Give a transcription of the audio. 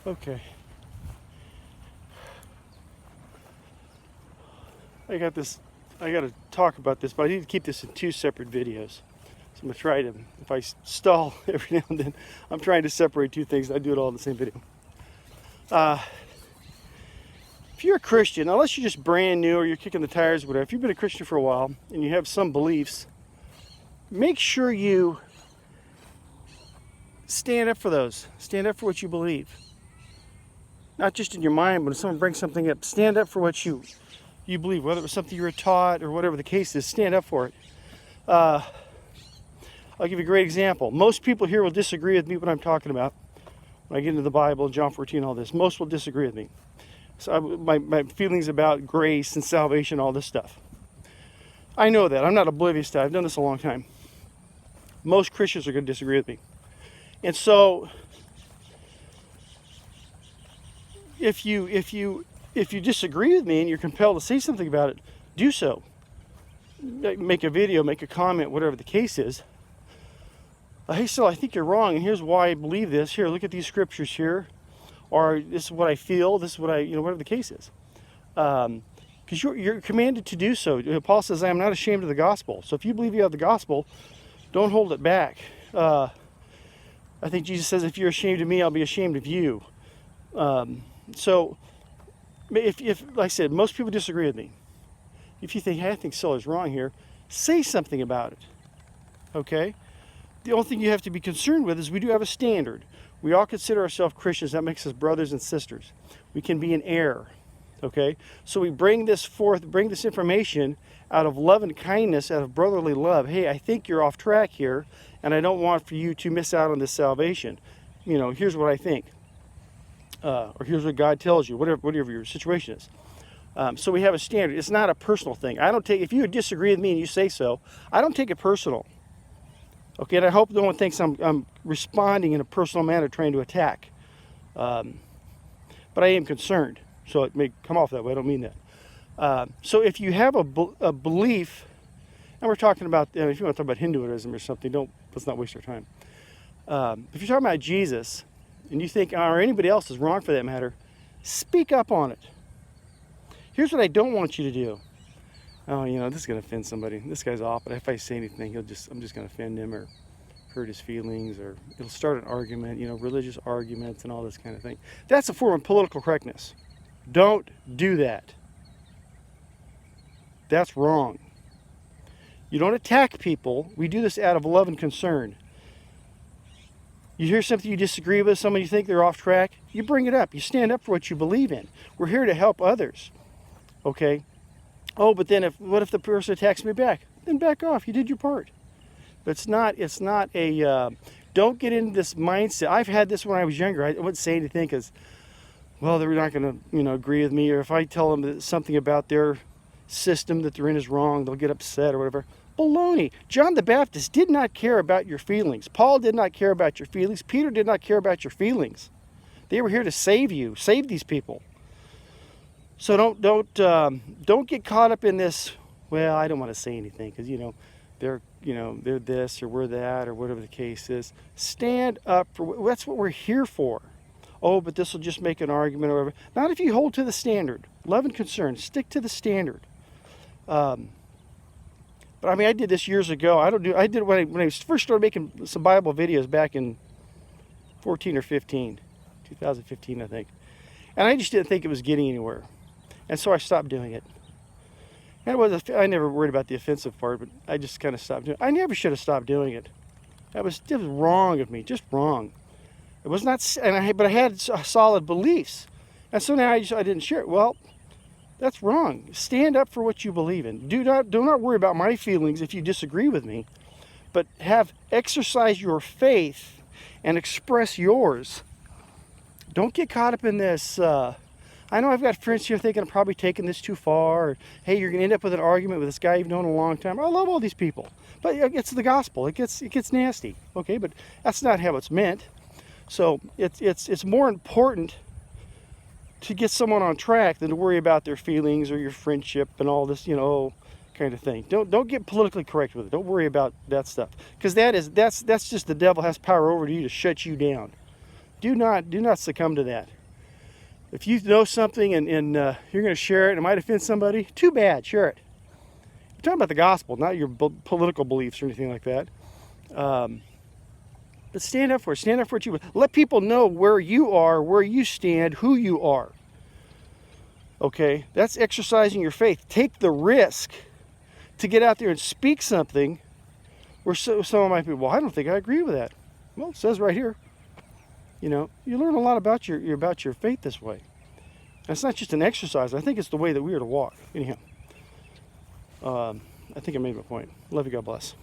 Okay. I got to talk about this, but I need to keep this in two separate videos. So I'm going to try to, if I stall every now and then, I'm trying to separate two things. I do it all in the same video. If you're a Christian, unless you're just brand new or you're kicking the tires, whatever, if you've been a Christian for a while and you have some beliefs, make sure you stand up for those. Stand up for what you believe. Not just in your mind, but if someone brings something up, stand up for what you believe, whether it was something you were taught or whatever the case is, stand up for it. I'll give you a great example. Most people here will disagree with me what I'm talking about. When I get into the Bible, John 14, all this, most will disagree with me. So my feelings about grace and salvation, all this stuff. I know that. I'm not oblivious to it. I've done this a long time. Most Christians are going to disagree with me. And so if you disagree with me and you're compelled to say something about it, do so. Make a video, make a comment, whatever the case is. Hey, so I think you're wrong, and here's why I believe this. Here, look at these scriptures here. Or this is what I feel, this is what I, whatever the case is. Because you're commanded to do so. Paul says, I am not ashamed of the gospel. So if you believe you have the gospel, don't hold it back. I think Jesus says, if you're ashamed of me, I'll be ashamed of you. So, if like I said, most people disagree with me. If you think, hey, I think Solar's wrong here, say something about it. Okay? The only thing you have to be concerned with is we do have a standard. We all consider ourselves Christians. That makes us brothers and sisters. We can be in error. Okay? So we bring this forth, bring this information out of love and kindness, out of brotherly love. Hey, I think you're off track here, and I don't want for you to miss out on this salvation. Here's what I think. Or here's what God tells you, whatever your situation is. So we have a standard. It's not a personal thing. If you disagree with me and you say so, I don't take it personal. Okay, and I hope no one thinks I'm responding in a personal manner, trying to attack. But I am concerned, so it may come off that way. I don't mean that. So if you have a belief, and we're talking about, if you want to talk about Hinduism or something, let's not waste our time. If you're talking about Jesus, and you think, or anybody else is wrong for that matter, speak up on it. Here's what I don't want you to do. Oh, this is going to offend somebody. This guy's off, but if I say anything, I'm just going to offend him or hurt his feelings, or it'll start an argument, religious arguments and all this kind of thing. That's a form of political correctness. Don't do that. That's wrong. You don't attack people. We do this out of love and concern. You hear something you disagree with, someone you think they're off track, you bring it up. You stand up for what you believe in. We're here to help others. Okay? Oh, but then what if the person attacks me back? Then back off. You did your part. But it's not a, don't get into this mindset. I've had this when I was younger. I wouldn't say anything because, well, they're not going to, agree with me. Or if I tell them that something about their system that they're in is wrong, they'll get upset or whatever. Baloney. John the Baptist did not care about your feelings. Paul did not care about your feelings. Peter did not care about your feelings. They were here to save you, save these people. So don't get caught up in this. Well, I don't want to say anything because they're this or we're that or whatever the case is. Stand up for that's what we're here for. Oh, but this will just make an argument or whatever. Not if you hold to the standard. Love and concern. Stick to the standard. But I did this years ago. I did it when I first started making some Bible videos back in 2015, I think. And I just didn't think it was getting anywhere. And so I stopped doing it. And I never worried about the offensive part, but I just kind of stopped doing it. I never should have stopped doing it. It was wrong of me, just wrong. It was not, but I had solid beliefs. And so now I didn't share it. Well, that's wrong. Stand up for what you believe in. Do not worry about my feelings if you disagree with me, but exercise your faith and express yours. Don't get caught up in this. I know I've got friends here thinking I'm probably taking this too far. Or, hey, you're going to end up with an argument with this guy you've known a long time. I love all these people, but it's the gospel. It gets nasty. Okay, but that's not how it's meant. So it's more important to get someone on track than to worry about their feelings or your friendship and all this, kind of thing. Don't get politically correct with it. Don't worry about that stuff, because that's just the devil has power over you to shut you down. Do not succumb to that. If you know something and you're going to share it and it might offend somebody, too bad, share it. We're talking about the gospel, not your political beliefs or anything like that. But stand up for it. Stand up for what you believe. Let people know where you are, where you stand, who you are. Okay? That's exercising your faith. Take the risk to get out there and speak something where someone might be, well, I don't think I agree with that. Well, it says right here. You know, you learn a lot about your faith this way. And it's not just an exercise. I think it's the way that we are to walk. Anyhow, I think I made my point. Love you. God bless.